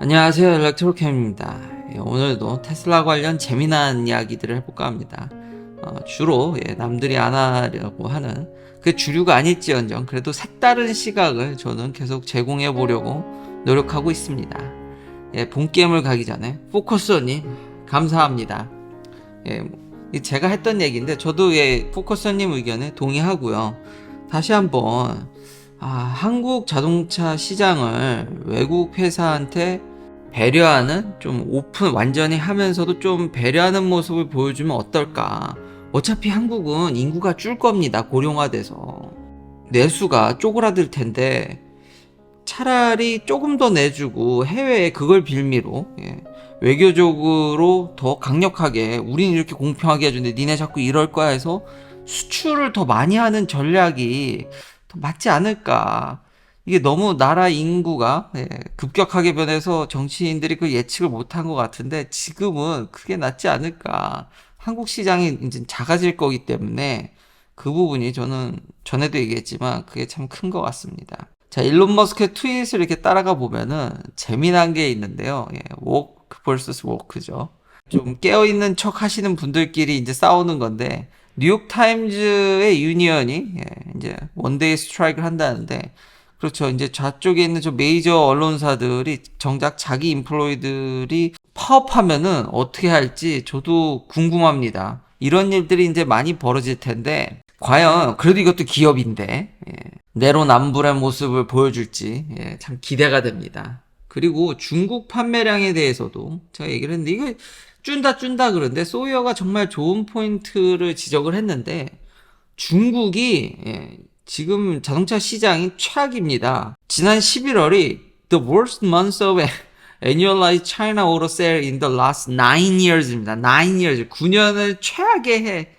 안녕하세요, 일렉트로캠입니다. 오늘도 테슬라 관련 재미난 이야기들을 해볼까 합니다. 주로 남들이 안 하려고 하는 그 주류가 아닐지언정 그래도 색다른 시각을 저는 계속 제공해 보려고 노력하고 있습니다. 본 게임을 가기 전에 포커스님 감사합니다. 제가 했던 얘기인데 저도 포커스님 의견에 동의하고요. 다시 한번 한국 자동차 시장을 외국 회사한테 배려하는, 좀 오픈 완전히 하면서도 좀 배려하는 모습을 보여주면 어떨까. 어차피 한국은 인구가 줄 겁니다. 고령화돼서 내수가 쪼그라들 텐데 차라리 조금 더 내주고 해외에 그걸 빌미로 외교적으로 더 강력하게 우리는 이렇게 공평하게 해주는데 니네 자꾸 이럴 거야 해서 수출을 더 많이 하는 전략이 더 맞지 않을까. 이게 너무 나라 인구가 급격하게 변해서 정치인들이 그 예측을 못한 것 같은데 지금은 그게 낫지 않을까. 한국 시장이 이제 작아질 거기 때문에 그 부분이 저는 전에도 얘기했지만 그게 참 큰 것 같습니다. 자, 일론 머스크의 트윗을 이렇게 따라가 보면은 재미난 게 있는데요. 워크 vs 워크죠. 좀 깨어있는 척 하시는 분들끼리 이제 싸우는 건데, 뉴욕 타임즈의 유니언이 이제 원데이 스트라이크를 한다는데, 그렇죠. 이제 좌쪽에 있는 저 메이저 언론사들이 정작 자기 인플로이들이 파업하면은 어떻게 할지 저도 궁금합니다. 이런 일들이 이제 많이 벌어질 텐데, 과연 그래도 이것도 기업인데 내로남불의 모습을 보여줄지 참 기대가 됩니다. 그리고 중국 판매량에 대해서도 제가 얘기를 했는데, 이거 준다 그런데 소이어가 정말 좋은 포인트를 지적을 했는데, 중국이 지금 자동차 시장이 최악입니다. 지난 11월이 the worst month of annualized China auto sale in the last 9 years입니다. 9 years. 9년을 최악의 해.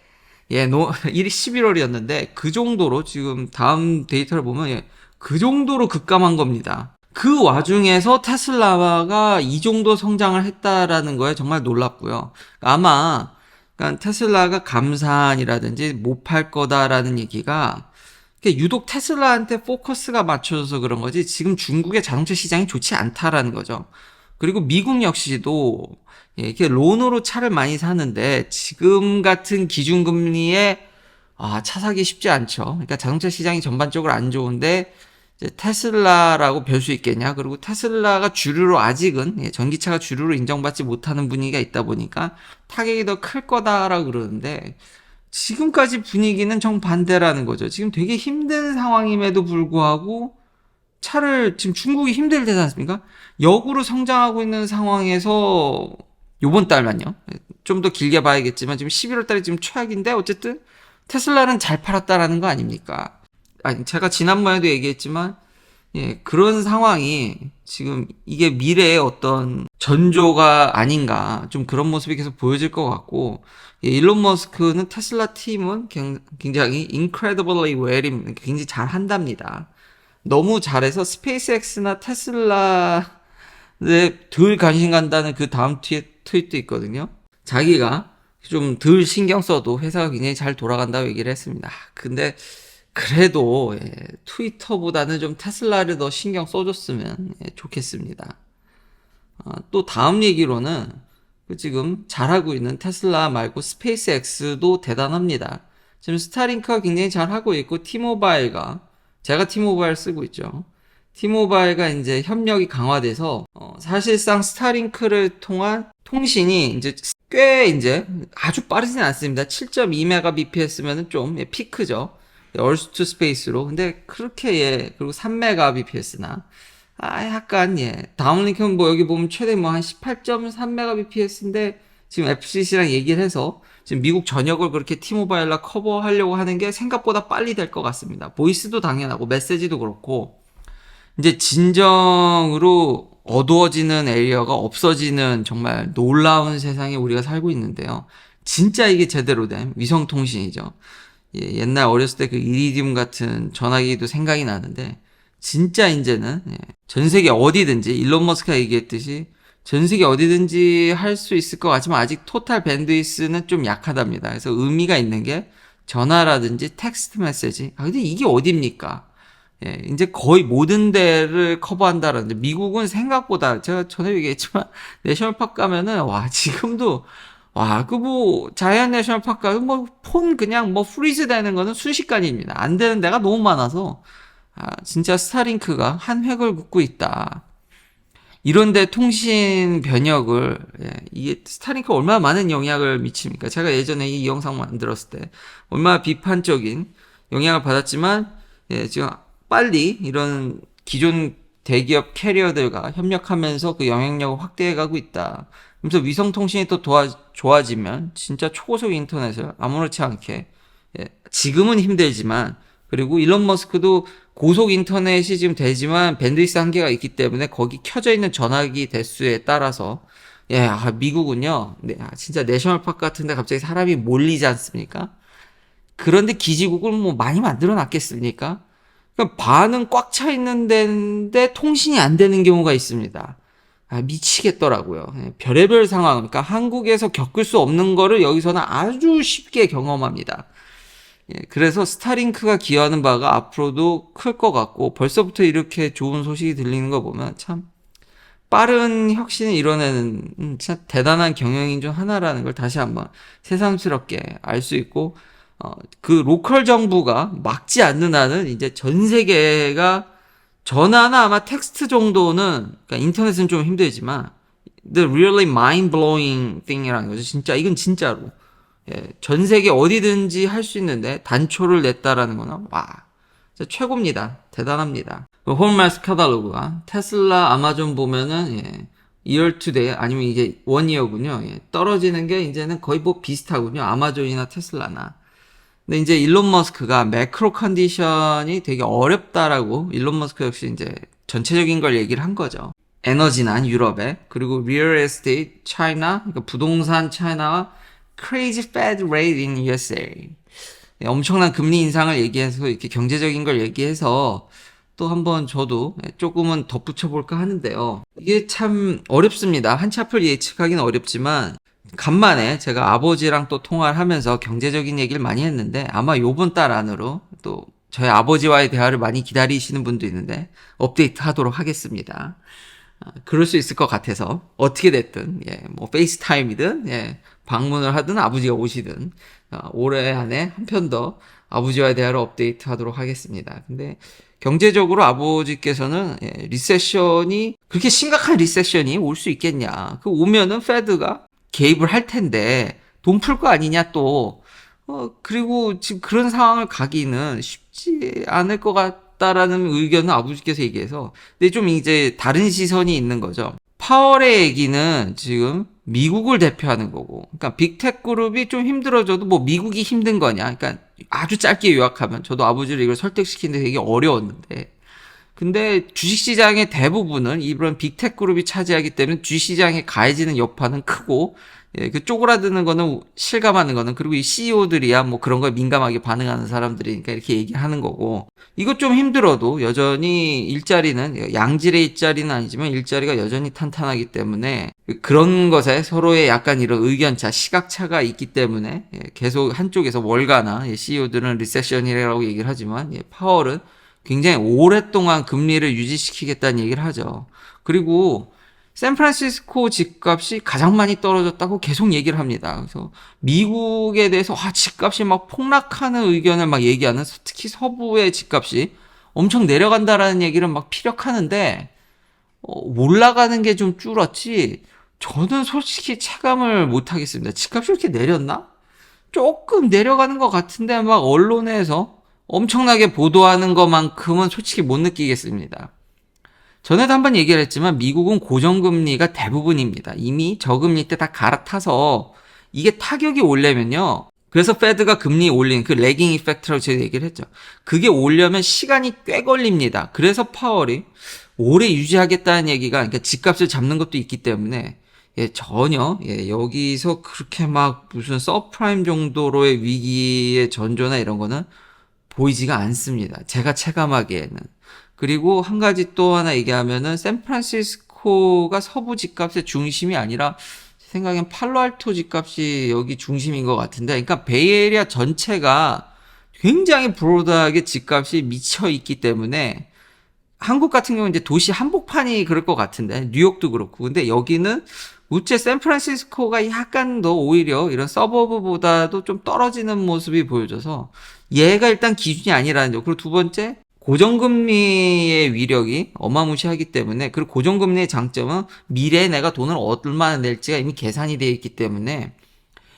11월이었는데 그 정도로 지금 다음 데이터를 보면 그 정도로 급감한 겁니다. 그 와중에서 테슬라가 이 정도 성장을 했다라는 거에 정말 놀랍고요. 아마 그러니까 테슬라가 감산이라든지 못 팔 거다라는 얘기가 유독 테슬라한테 포커스가 맞춰져서 그런 거지, 지금 중국의 자동차 시장이 좋지 않다라는 거죠. 그리고 미국 역시도 이렇게 론으로 차를 많이 사는데 지금 같은 기준금리에 차 사기 쉽지 않죠. 그러니까 자동차 시장이 전반적으로 안 좋은데 이제 테슬라라고 별 수 있겠냐. 그리고 테슬라가 주류로 아직은 전기차가 주류로 인정받지 못하는 분위기가 있다 보니까 타격이 더 클 거다라고 그러는데, 지금까지 분위기는 정반대라는 거죠. 지금 되게 힘든 상황임에도 불구하고 차를, 지금 중국이 힘들지 않습니까? 역으로 성장하고 있는 상황에서 요번 달만요. 좀 더 길게 봐야겠지만 지금 11월 달이 지금 최악인데 어쨌든 테슬라는 잘 팔았다라는 거 아닙니까? 아니, 제가 지난번에도 얘기했지만 그런 상황이 지금 이게 미래의 어떤 전조가 아닌가, 좀 그런 모습이 계속 보여질 것 같고, 일론 머스크는 테슬라 팀은 굉장히 incredibly well입니다. 굉장히 잘 한답니다. 너무 잘해서 스페이스X나 테슬라에 덜 관심 간다는 그 다음 트윗도 있거든요. 자기가 좀 덜 신경 써도 회사가 굉장히 잘 돌아간다고 얘기를 했습니다. 근데 그래도 트위터보다는 좀 테슬라를 더 신경 써줬으면 좋겠습니다. 또 다음 얘기로는 지금 잘하고 있는 테슬라 말고 스페이스X도 대단합니다. 지금 스타링크가 굉장히 잘하고 있고, 티모바일과, 제가 티모바일 쓰고 있죠. 티모바일과 이제 협력이 강화돼서 사실상 스타링크를 통한 통신이 이제 꽤 이제 아주 빠르진 않습니다. 7.2mbps면은 좀 피크죠. 얼스 투 스페이스로. 근데 그렇게 그리고 3mbps나 약간 다운링크는 뭐 여기 보면 최대 뭐 한 18.3mbps인데 지금 FCC랑 얘기를 해서 지금 미국 전역을 그렇게 티모바일라 커버하려고 하는 게 생각보다 빨리 될 것 같습니다. 보이스도 당연하고 메시지도 그렇고, 이제 진정으로 어두워지는 에리어가 없어지는 정말 놀라운 세상에 우리가 살고 있는데요. 진짜 이게 제대로 된 위성통신이죠. 옛날 어렸을 때 그 이리디움 같은 전화기도 생각이 나는데, 진짜 이제는 전 세계 어디든지, 일론 머스크가 얘기했듯이 전 세계 어디든지 할 수 있을 것 같지만 아직 토탈 밴드위스는 좀 약하답니다. 그래서 의미가 있는 게 전화라든지 텍스트 메시지. 근데 이게 어딥니까? 예, 이제 거의 모든 데를 커버한다라는데 미국은 생각보다 제가 전에 얘기했지만 내셔널파크 가면은 와 지금도 와 그 뭐 자이언트 내셔널파크 가면 뭐 폰 그냥 뭐 프리즈 되는 거는 순식간입니다. 안 되는 데가 너무 많아서 진짜 스타링크가 한 획을 긋고 있다. 이런데 통신 변역을 이게 스타링크가 얼마나 많은 영향을 미칩니까? 제가 예전에 이 영상 만들었을 때 얼마나 비판적인 영향을 받았지만 지금 빨리 이런 기존 대기업 캐리어들과 협력하면서 그 영향력을 확대해가고 있다. 그래서 위성통신이 또 좋아지면 진짜 초고속 인터넷을 아무렇지 않게 지금은 힘들지만 그리고 일론 머스크도 고속 인터넷이 지금 되지만 밴드위스 한계가 있기 때문에 거기 켜져 있는 전화기 대수에 따라서 미국은요 진짜 내셔널파크 같은데 갑자기 사람이 몰리지 않습니까? 그런데 기지국을 뭐 많이 만들어 놨겠습니까? 그러니까 반은 꽉 차 있는 데인데 통신이 안 되는 경우가 있습니다. 미치겠더라고요. 별의별 상황, 그러니까 한국에서 겪을 수 없는 거를 여기서는 아주 쉽게 경험합니다. 그래서 스타링크가 기여하는 바가 앞으로도 클 것 같고 벌써부터 이렇게 좋은 소식이 들리는 거 보면 참 빠른 혁신을 이뤄내는 진짜 대단한 경영인 중 하나라는 걸 다시 한번 새삼스럽게 알 수 있고 그 로컬 정부가 막지 않는 한은 이제 전 세계가 전화나 아마 텍스트 정도는 그러니까 인터넷은 좀 힘들지만 the really mind blowing thing이라는 거죠. 진짜 이건 진짜로 전 세계 어디든지 할 수 있는데 단초를 냈다라는 거는 와 진짜 최고입니다. 대단합니다. 홀마스 카탈로그가 테슬라, 아마존 보면은 year to day 아니면 이게 원 이어군요. 떨어지는 게 이제는 거의 뭐 비슷하군요. 아마존이나 테슬라나. 근데 이제 일론 머스크가 매크로 컨디션이 되게 어렵다라고 일론 머스크 역시 이제 전체적인 걸 얘기를 한 거죠. 에너지난 유럽에 그리고 real estate 차이나 그러니까 부동산 차이나와 crazy Fed rate in USA 엄청난 금리 인상을 얘기해서 이렇게 경제적인 걸 얘기해서 또 한번 저도 조금은 덧붙여 볼까 하는데요. 이게 참 어렵습니다. 한 치 앞을 예측하기는 어렵지만 간만에 제가 아버지랑 또 통화를 하면서 경제적인 얘기를 많이 했는데 아마 요번 달 안으로 또 저희 아버지와의 대화를 많이 기다리시는 분도 있는데 업데이트 하도록 하겠습니다. 그럴 수 있을 것 같아서 어떻게 됐든 뭐 페이스타임이든 방문을 하든 아버지가 오시든 올해 안에 한 편 더 아버지와의 대화를 업데이트 하도록 하겠습니다. 근데 경제적으로 아버지께서는 리세션이 그렇게 심각한 리세션이 올 수 있겠냐. 그 오면은 페드가 개입을 할 텐데 돈 풀 거 아니냐 또 그리고 지금 그런 상황을 가기는 쉽지 않을 것 같다라는 의견을 아버지께서 얘기해서 근데 좀 이제 다른 시선이 있는 거죠. 파월의 얘기는 지금 미국을 대표하는 거고 그러니까 빅테크 그룹이 좀 힘들어져도 뭐 미국이 힘든 거냐 그러니까 아주 짧게 요약하면 저도 아버지를 이걸 설득시키는데 되게 어려웠는데 근데 주식시장의 대부분은 이런 빅테크 그룹이 차지하기 때문에 주식시장에 가해지는 여파는 크고 그 쪼그라드는 거는 실감하는 거는 그리고 이 CEO들이야 뭐 그런 거에 민감하게 반응하는 사람들이니까 이렇게 얘기하는 거고 이것 좀 힘들어도 여전히 일자리는 양질의 일자리는 아니지만 일자리가 여전히 탄탄하기 때문에 그런 것에 서로의 약간 이런 의견차 시각차가 있기 때문에 계속 한쪽에서 월가나 CEO들은 리세션이라고 얘기를 하지만 파월은 굉장히 오랫동안 금리를 유지시키겠다는 얘기를 하죠. 그리고 샌프란시스코 집값이 가장 많이 떨어졌다고 계속 얘기를 합니다. 그래서 미국에 대해서 집값이 막 폭락하는 의견을 막 얘기하는 특히 서부의 집값이 엄청 내려간다라는 얘기를 막 피력하는데 올라가는 게 좀 줄었지 저는 솔직히 체감을 못 하겠습니다. 집값이 이렇게 내렸나? 조금 내려가는 것 같은데 막 언론에서 엄청나게 보도하는 것만큼은 솔직히 못 느끼겠습니다. 전에도 한번 얘기를 했지만 미국은 고정금리가 대부분입니다. 이미 저금리 때 다 갈아타서 이게 타격이 오려면요. 그래서 페드가 금리 올린 그 레깅 이펙트라고 제가 얘기를 했죠. 그게 오려면 시간이 꽤 걸립니다. 그래서 파월이 오래 유지하겠다는 얘기가 그러니까 집값을 잡는 것도 있기 때문에 전혀 여기서 그렇게 막 무슨 서프라임 정도로의 위기의 전조나 이런 거는 보이지가 않습니다. 제가 체감하기에는. 그리고 한 가지 또 하나 얘기하면은 샌프란시스코가 서부 집값의 중심이 아니라 제 생각엔 팔로알토 집값이 여기 중심인 것 같은데 그러니까 베이에리아 전체가 굉장히 브로드하게 집값이 미쳐 있기 때문에 한국 같은 경우는 이제 도시 한복판이 그럴 것 같은데 뉴욕도 그렇고 근데 여기는 우째 샌프란시스코가 약간 더 오히려 이런 서버브보다도 좀 떨어지는 모습이 보여져서 얘가 일단 기준이 아니라는 점. 그리고 두 번째 고정금리의 위력이 어마무시하기 때문에 그리고 고정금리의 장점은 미래에 내가 돈을 얼마나 낼지가 이미 계산이 되어 있기 때문에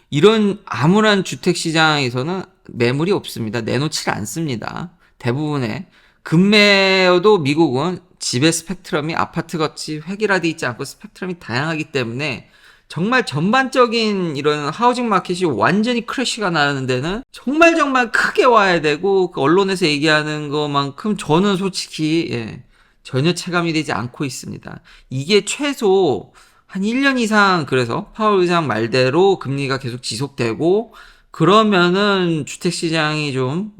이런 암울한 주택시장에서는 매물이 없습니다. 내놓지를 않습니다. 대부분의 급매여도 미국은 집의 스펙트럼이 아파트같이 획일화되어 있지 않고 스펙트럼이 다양하기 때문에 정말 전반적인 이런 하우징 마켓이 완전히 크래시가 나는 데는 정말 크게 와야 되고 그 언론에서 얘기하는 것만큼 저는 솔직히 전혀 체감이 되지 않고 있습니다. 이게 최소 한 1년 이상 그래서 파월 의장 말대로 금리가 계속 지속되고 그러면은 주택시장이 좀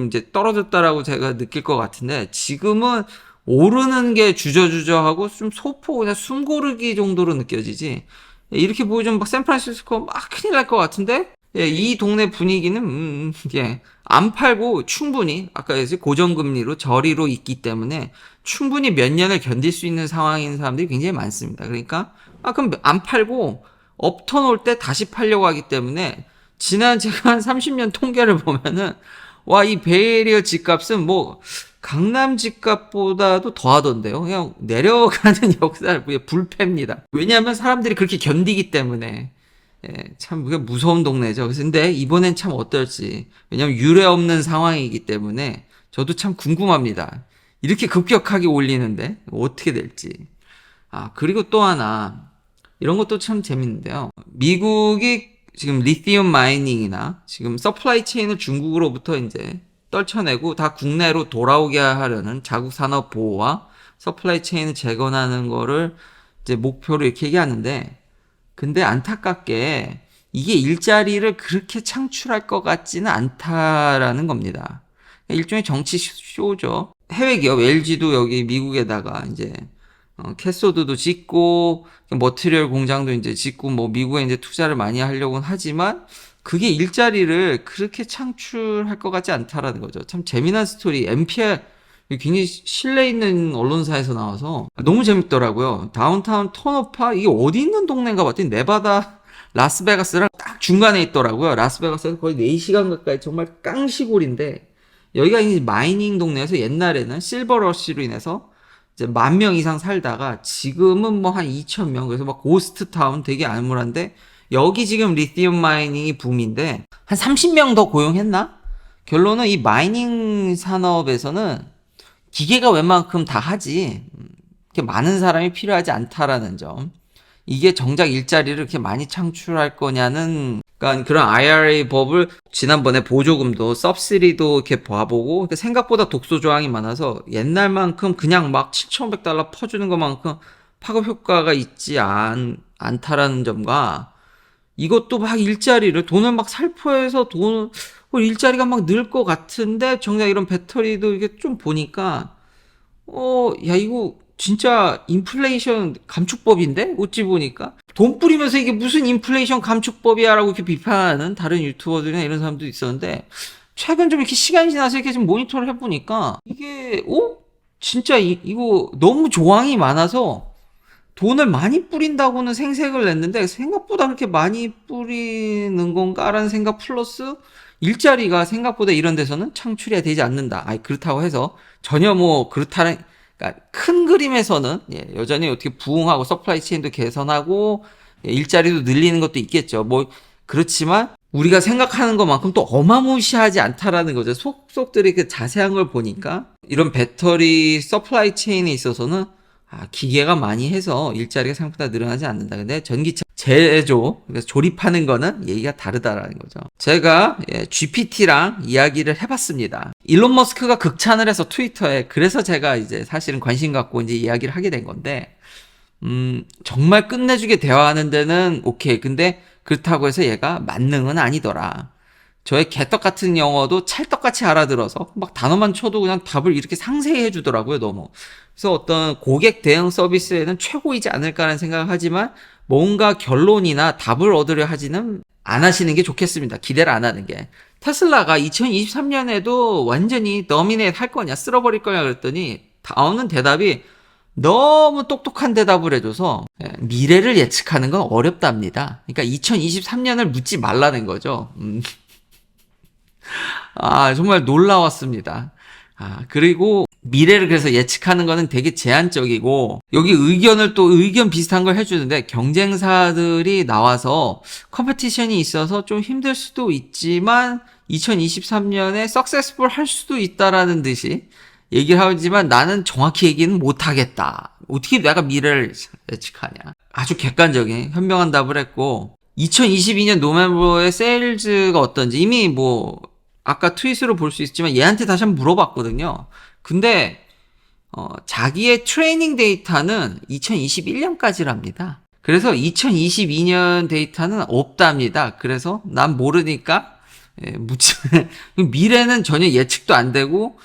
이제 떨어졌다라고 제가 느낄 것 같은데 지금은 오르는 게 주저주저하고 좀 소폭 그냥 숨고르기 정도로 느껴지지 이렇게 보여주면 막 샌프란시스코 막 큰일 날 것 같은데 이 동네 분위기는 안 팔고 충분히 아까 얘기했듯이 고정금리로 저리로 있기 때문에 충분히 몇 년을 견딜 수 있는 상황인 사람들이 굉장히 많습니다. 그러니까 그럼 안 팔고 업턴 올 때 다시 팔려고 하기 때문에 지난 제가 한 30년 통계를 보면은 와 이 베이에리어 집값은 뭐 강남 집값보다도 더하던데요. 그냥 내려가는 역사를 불패입니다. 왜냐하면 사람들이 그렇게 견디기 때문에 참 무서운 동네죠. 근데 이번엔 참 어떨지 왜냐하면 유례 없는 상황이기 때문에 저도 참 궁금합니다. 이렇게 급격하게 올리는데 어떻게 될지. 그리고 또 하나 이런 것도 참 재밌는데요. 미국이 지금 리튬 마이닝이나 지금 서플라이 체인을 중국으로부터 이제 떨쳐내고 다 국내로 돌아오게 하려는 자국 산업 보호와 서플라이 체인을 재건하는 거를 이제 목표로 이렇게 얘기하는데 근데 안타깝게 이게 일자리를 그렇게 창출할 것 같지는 않다라는 겁니다. 일종의 정치 쇼죠. 해외 기업 LG도 여기 미국에다가 이제 캐소드도 짓고 머티리얼 공장도 이제 짓고 뭐 미국에 이제 투자를 많이 하려고는 하지만 그게 일자리를 그렇게 창출할 것 같지 않다라는 거죠. 참 재미난 스토리. NPR 굉장히 신뢰 있는 언론사에서 나와서 너무 재밌더라고요. 다운타운 턴오파 이게 어디 있는 동네인가 봤더니 네바다 라스베가스랑 딱 중간에 있더라고요. 라스베가스에서 거의 4시간 가까이 정말 깡시골인데 여기가 이제 마이닝 동네에서 옛날에는 실버러시로 인해서 이제 10,000명 이상 살다가 지금은 뭐 한 2,000명 그래서 막 고스트 타운 되게 암울한데 여기 지금 리튬 마이닝이 붐인데 한 30명 더 고용했나? 결론은 이 마이닝 산업에서는 기계가 웬만큼 다 하지 이렇게 많은 사람이 필요하지 않다라는 점. 이게 정작 일자리를 이렇게 많이 창출할 거냐는 그러니까 그런 IRA 법을 지난번에 보조금도 subsidy도 이렇게 봐보고 생각보다 독소 조항이 많아서 옛날만큼 그냥 막 $7,500 퍼주는 것만큼 파급 효과가 있지 않다라는 점과 이것도 막 일자리를 돈을 막 살포해서 일자리가 막 늘 것 같은데 정작 이런 배터리도 이게 좀 보니까 야 이거 진짜 인플레이션 감축법인데? 어찌 보니까 돈 뿌리면서 이게 무슨 인플레이션 감축법이야 라고 이렇게 비판하는 다른 유튜버들이나 이런 사람도 있었는데 최근 좀 이렇게 시간이 지나서 이렇게 좀 모니터를 해보니까 이게 진짜 이거 너무 조항이 많아서 돈을 많이 뿌린다고는 생색을 냈는데 생각보다 그렇게 많이 뿌리는 건가라는 생각 플러스 일자리가 생각보다 이런 데서는 창출이 되지 않는다. 그렇다고 해서 전혀 뭐 그렇다는 그러니까 큰 그림에서는 여전히 어떻게 부흥하고 서플라이 체인도 개선하고 일자리도 늘리는 것도 있겠죠. 뭐 그렇지만 우리가 생각하는 것만큼 또 어마무시하지 않다라는 거죠. 속속들이 그 자세한 걸 보니까 이런 배터리 서플라이 체인에 있어서는 기계가 많이 해서 일자리가 생각보다 늘어나지 않는다. 근데 전기차 제조, 그래서 조립하는 거는 얘기가 다르다라는 거죠. 제가 GPT랑 이야기를 해봤습니다. 일론 머스크가 극찬을 해서 트위터에 그래서 제가 이제 사실은 관심 갖고 이제 이야기를 하게 된 건데, 정말 끝내주게 대화하는 데는 오케이. 근데 그렇다고 해서 얘가 만능은 아니더라. 저의 개떡 같은 영어도 찰떡같이 알아들어서 막 단어만 쳐도 그냥 답을 이렇게 상세히 해주더라고요, 너무. 그래서 어떤 고객 대응 서비스에는 최고이지 않을까라는 생각을 하지만 뭔가 결론이나 답을 얻으려 하지는 안 하시는 게 좋겠습니다. 기대를 안 하는 게. 테슬라가 2023년에도 완전히 더미네이트 할 거냐, 쓸어버릴 거냐 그랬더니 나오는 대답이 너무 똑똑한 대답을 해줘서 미래를 예측하는 건 어렵답니다. 그러니까 2023년을 묻지 말라는 거죠. 정말 놀라웠습니다. 그리고 미래를 그래서 예측하는 거는 되게 제한적이고, 여기 의견 비슷한 걸 해주는데, 경쟁사들이 나와서 컴페티션이 있어서 좀 힘들 수도 있지만 2023년에 석세스풀 할 수도 있다라는 듯이 얘기를 하지만, 나는 정확히 얘기는 못하겠다. 어떻게 내가 미래를 예측하냐. 아주 객관적인 현명한 답을 했고, 2022년 노벰버의 세일즈가 어떤지 이미 아까 트윗으로 볼 수 있지만 얘한테 다시 한번 물어봤거든요. 근데 자기의 트레이닝 데이터는 2021년까지랍니다. 그래서 2022년 데이터는 없답니다. 그래서 난 모르니까 미래는 전혀 예측도 안 되고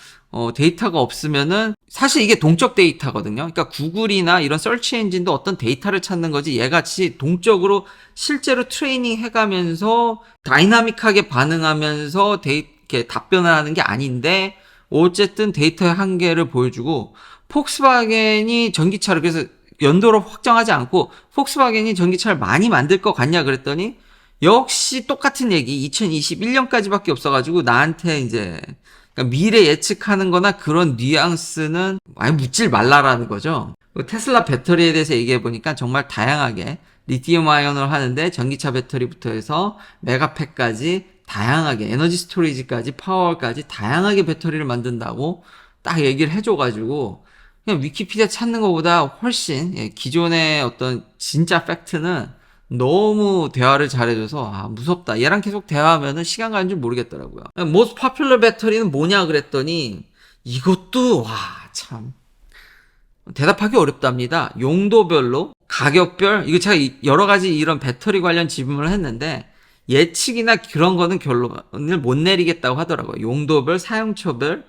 데이터가 없으면은 사실 이게 동적 데이터거든요. 그러니까 구글이나 이런 서치 엔진도 어떤 데이터를 찾는 거지, 얘같이 동적으로 실제로 트레이닝 해가면서 다이나믹하게 반응하면서 이렇게 답변을 하는 게 아닌데, 어쨌든 데이터의 한계를 보여주고, 폭스바겐이 전기차를 그래서 연도로 확정하지 않고 폭스바겐이 전기차를 많이 만들 것 같냐 그랬더니 역시 똑같은 얘기, 2021년까지밖에 없어가지고 나한테 이제 그러니까 미래 예측하는 거나 그런 뉘앙스는 아예 묻질 말라라는 거죠. 테슬라 배터리에 대해서 얘기해 보니까 정말 다양하게 리튬 아이온을 하는데 전기차 배터리부터 해서 메가팩까지 다양하게 에너지 스토리지까지 파워까지 다양하게 배터리를 만든다고 딱 얘기를 해줘가지고 그냥 위키피디아 찾는 것보다 훨씬 기존의 어떤 진짜 팩트는 너무 대화를 잘해줘서 무섭다. 얘랑 계속 대화하면은 시간 가는 줄 모르겠더라고요. most popular 배터리는 뭐냐 그랬더니 이것도 참 대답하기 어렵답니다. 용도별로 가격별 이거 제가 여러 가지 이런 배터리 관련 질문을 했는데 예측이나 그런 거는 결론을 못 내리겠다고 하더라고요. 용도별, 사용처별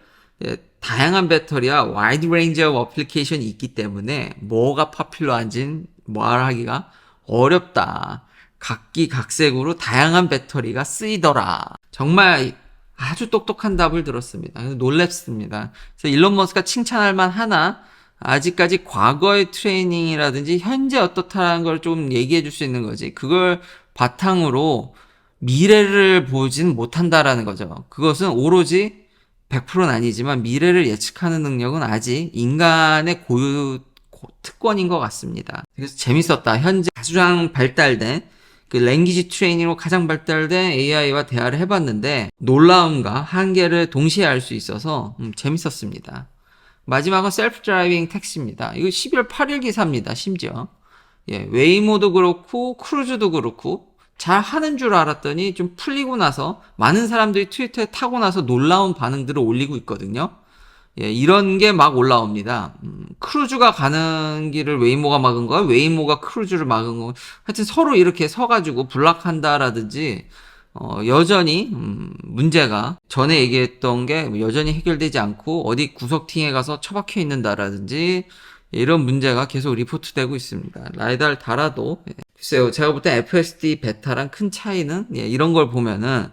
다양한 배터리와 와이드 레인지 오브 어플리케이션이 있기 때문에 뭐가 파퓰러한지는 말하기가 어렵다. 각기각색으로 다양한 배터리가 쓰이더라. 정말 아주 똑똑한 답을 들었습니다. 놀랍습니다. 그래서 일론 머스크가 칭찬할 만하나 아직까지 과거의 트레이닝이라든지 현재 어떻다는 걸 좀 얘기해 줄 수 있는 거지. 그걸 바탕으로 미래를 보진 못한다라는 거죠. 그것은 오로지 100%는 아니지만 미래를 예측하는 능력은 아직 인간의 고유 특권인 것 같습니다. 그래서 재밌었다. 현재 가장 발달된 그 랭귀지 트레이닝으로 가장 발달된 AI와 대화를 해봤는데 놀라움과 한계를 동시에 알 수 있어서 재밌었습니다. 마지막은 셀프 드라이빙 택시입니다. 이거 12월 8일 기사입니다. 심지어 웨이모도 그렇고 크루즈도 그렇고 잘 하는 줄 알았더니 좀 풀리고 나서 많은 사람들이 트위터에 타고 나서 놀라운 반응들을 올리고 있거든요. 이런 게 막 올라옵니다. 크루즈가 가는 길을 웨이모가 막은 거야? 웨이모가 크루즈를 막은 거? 하여튼 서로 이렇게 서가지고 블락한다라든지 여전히 문제가 전에 얘기했던 게 여전히 해결되지 않고 어디 구석팅에 가서 처박혀 있는다라든지 이런 문제가 계속 리포트되고 있습니다. 라이다를 달아도 글쎄요, 제가 볼 때 FSD 베타랑 큰 차이는 이런 걸 보면은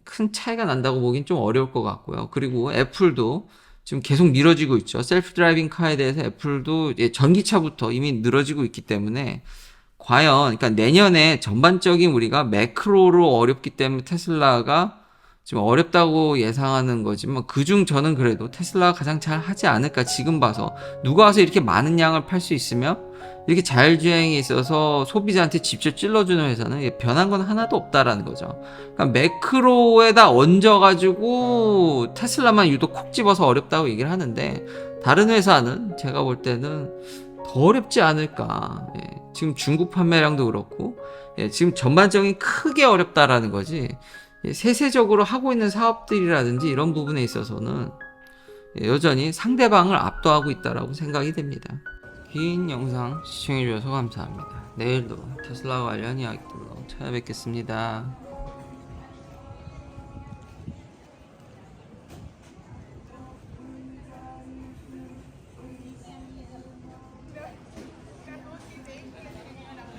큰 차이가 난다고 보긴 좀 어려울 것 같고요. 그리고 애플도 지금 계속 늘어지고 있죠. 셀프 드라이빙 카에 대해서 애플도 전기차부터 이미 늘어지고 있기 때문에 과연 그러니까 내년에 전반적인 우리가 매크로로 어렵기 때문에 테슬라가 지금 어렵다고 예상하는 거지만 그중 저는 그래도 테슬라가 가장 잘 하지 않을까 지금 봐서. 누가 와서 이렇게 많은 양을 팔 수 있으며 이렇게 자율주행이 있어서 소비자한테 직접 찔러주는 회사는 변한 건 하나도 없다라는 거죠. 그러니까 매크로에다 얹어가지고 테슬라만 유독 콕 집어서 어렵다고 얘기를 하는데 다른 회사는 제가 볼 때는 더 어렵지 않을까. 지금 중국 판매량도 그렇고 지금 전반적인 크게 어렵다라는 거지. 세세적으로 하고 있는 사업들이라든지 이런 부분에 있어서는 여전히 상대방을 압도하고 있다라고 생각이 됩니다. 긴 영상 시청해주셔서 감사합니다. 내일도 테슬라 관련 이야기들로 찾아뵙겠습니다.